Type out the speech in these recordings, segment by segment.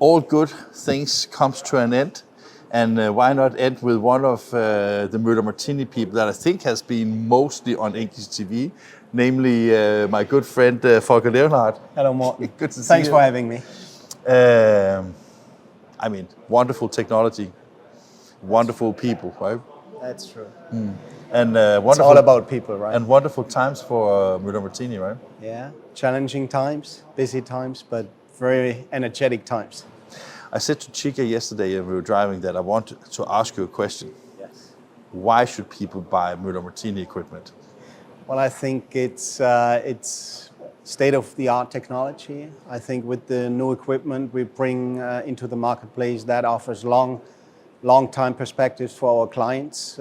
all good things comes to an end. And why not end with one of the Müller Martini people that I think has been mostly on English TV, namely my good friend Volker Leonhardt. Hello, Morten. Good to see you. Thanks for having me. I mean, wonderful technology, wonderful people, right? That's true. And It's all about people, right? And wonderful times for Müller Martini, right? Yeah, challenging times, busy times, but very energetic times. I said to Chica yesterday when we were driving that I want to ask you a question. Yes. Why should people buy Müller Martini equipment? Well, I think it's state-of-the-art technology. I think with the new equipment we bring into the marketplace, that offers long-time perspectives for our clients,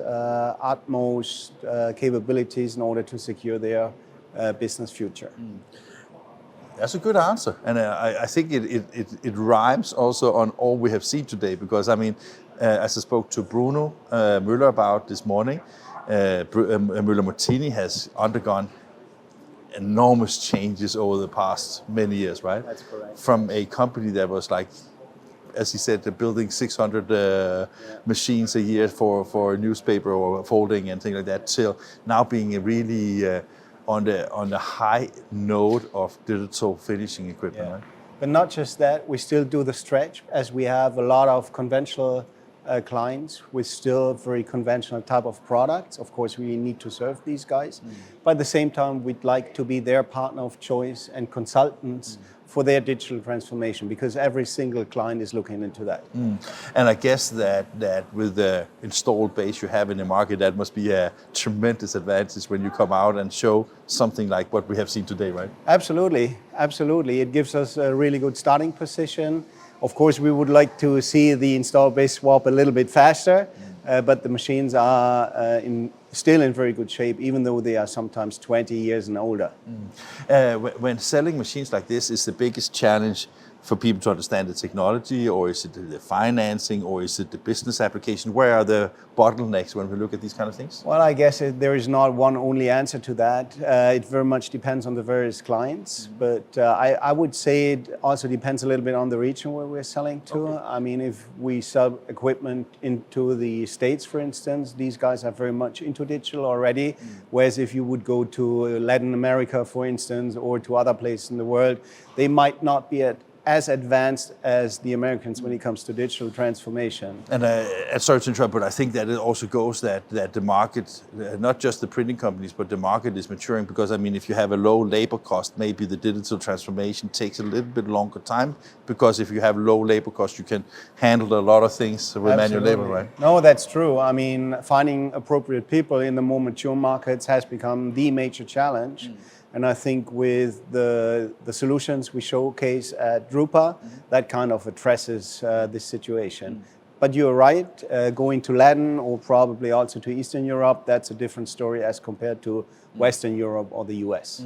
utmost capabilities in order to secure their business future. That's a good answer, and I think it rhymes also on all we have seen today, because I mean, as I spoke to Bruno Müller about this morning, Müller Martini has undergone enormous changes over the past many years, right? That's correct. From a company that was like, as he said, building 600 machines a year for a newspaper or folding and things like that, till now being really on the high note of digital finishing equipment, right? But not just that, we still do the stretch, as we have a lot of conventional clients with still very conventional type of products. Of course, we need to serve these guys. But at the same time, we'd like to be their partner of choice and consultants for their digital transformation, because every single client is looking into that. And I guess that with the installed base you have in the market, that must be a tremendous advantage when you come out and show something like what we have seen today, right? Absolutely, absolutely. It gives us a really good starting position. Of course, we would like to see the install base swap a little bit faster, but the machines are still in very good shape, even though they are sometimes 20 years and older. When selling machines like this, is the biggest challenge for people to understand the technology, or is it the financing, or is it the business application? Where are the bottlenecks when we look at these kind of things? Well, I guess there is not one only answer to that. It very much depends on the various clients, but I would say it also depends a little bit on the region where we're selling to. Okay. I mean, if we sell equipment into the States, for instance, these guys are very much into digital already, whereas if you would go to Latin America, for instance, or to other places in the world, they might not be as advanced as the Americans when it comes to digital transformation. And sorry to interrupt, but I think that it also goes that the market, not just the printing companies, but the market is maturing, because I mean, if you have a low labor cost, maybe the digital transformation takes a little bit longer time, because if you have low labor cost, you can handle a lot of things with manual labor, right? No, that's true. I mean, finding appropriate people in the more mature markets has become the major challenge. And I think with the solutions we showcase at drupa, that kind of addresses this situation. But you're right, going to Latin or probably also to Eastern Europe, that's a different story as compared to Western Europe or the US.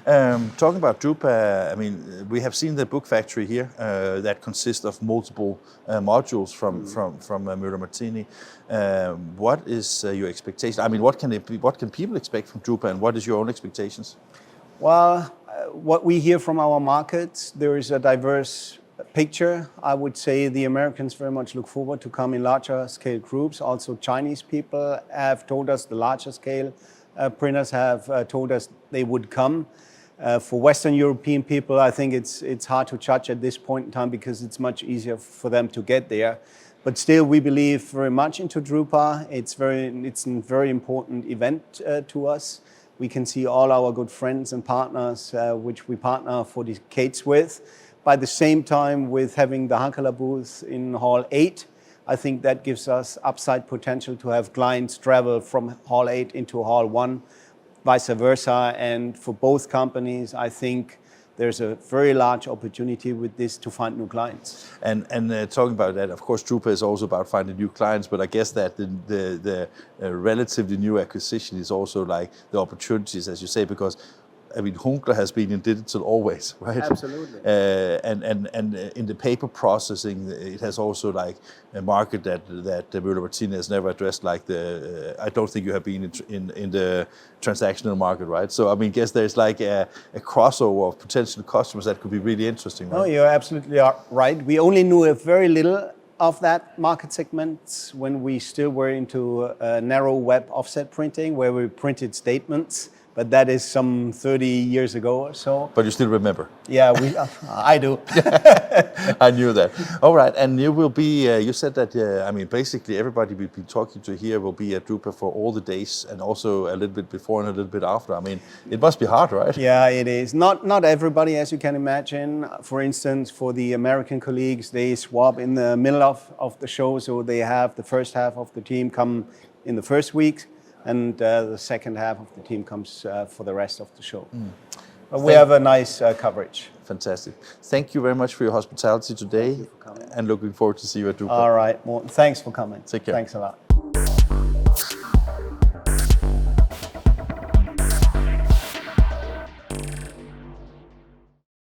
Talking about drupa, I mean, we have seen the book factory here that consists of multiple modules from Müller Martini. What is your expectation? I mean, what can people expect from drupa, and what is your own expectations? Well, what we hear from our markets, there is a diverse picture. I would say the Americans very much look forward to come in larger scale groups. Also, Chinese people have told us the larger scale printers have told us they would come. For Western European people, I think it's hard to judge at this point in time, because it's much easier for them to get there. But still, we believe very much into drupa. It's a very important event to us. We can see all our good friends and partners, which we partner for decades with. By the same time, with having the Hankala booth in Hall 8, I think that gives us upside potential to have clients travel from Hall 8 into Hall 1, vice versa. And for both companies, I think there's a very large opportunity with this to find new clients. And talking about that, of course, drupa is also about finding new clients, but I guess that the relatively new acquisition is also like the opportunities, as you say, because I mean, Hunkler has been in digital always, right? Absolutely. And in the paper processing, it has also like a market that Müller Martini has never addressed. Like I don't think you have been in the transactional market, right? So I mean, guess there's like a crossover of potential customers that could be really interesting, right? No, you're absolutely right. We only knew a very little of that market segment when we still were into narrow web offset printing, where we printed statements. But that is some 30 years ago or so. But you still remember? Yeah, I do. I knew that. All right, and you will be. You said that. I mean, basically, everybody we've been talking to here will be at drupa for all the days, and also a little bit before and a little bit after. I mean, it must be hard, right? Yeah, it is. Not everybody, as you can imagine. For instance, for the American colleagues, they swap in the middle of the show, so they have the first half of the team come in the first week, and the second half of the team comes for the rest of the show. But we have a nice coverage. Fantastic. Thank you very much for your hospitality today, and looking forward to see you at drupa. All right, Morten, thanks for coming. Take care. Thanks a lot.